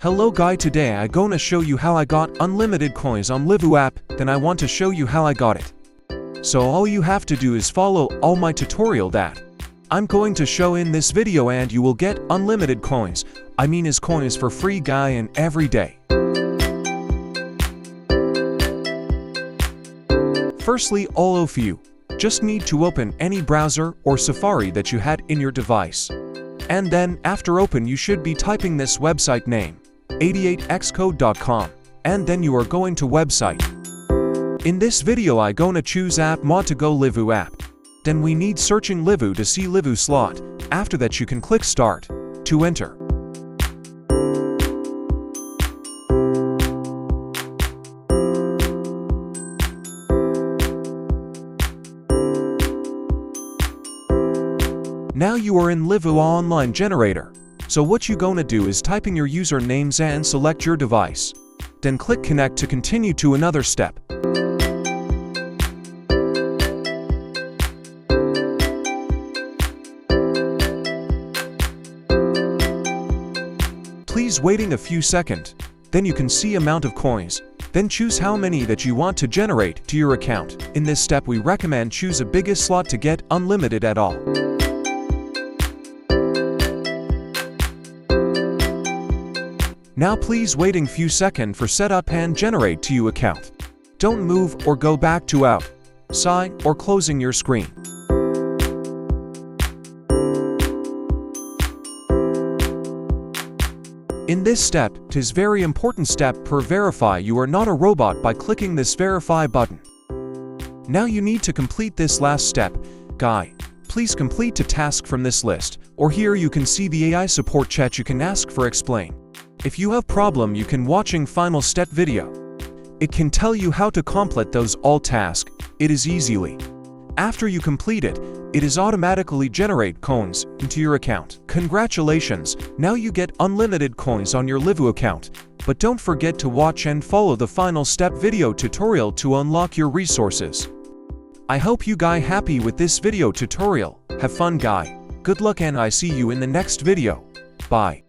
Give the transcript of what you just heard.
Hello guy, today I gonna show you how I got unlimited coins on Livu app, then I want to show you how I got it. So all you have to do is follow all my tutorial that I'm going to show in this video and you will get unlimited coins. I mean is coins for free guy and every day. Firstly, all of you just need to open any browser or Safari that you had in your device. And then after open you should be typing this website name 88xcode.com, and then you are going to website. In this video I gonna choose app mod to go Livu app. Then we need searching Livu to see Livu slot. After that you can click start to enter. Now you are in Livu online generator. So what you gonna do is typing your usernames and select your device. Then click connect to continue to another step. Please waiting a few seconds. Then you can see amount of coins. Then choose how many that you want to generate to your account. In this step we recommend choose a biggest slot to get unlimited at all. Now please waiting few seconds for setup and generate to your account. Don't move or go back to outside or closing your screen. In this step, it is very important step per verify you are not a robot by clicking this verify button. Now you need to complete this last step. Guy, please complete the task from this list, or here you can see the AI support chat you can ask for explain. If you have problem you can watching final step video. It can tell you how to complete those all tasks. It is easily. After you complete it, it is automatically generate coins into your account. Congratulations, now you get unlimited coins on your Livu account. But don't forget to watch and follow the final step video tutorial to unlock your resources. I hope you guys happy with this video tutorial. Have fun guy. Good luck and I see you in the next video. Bye.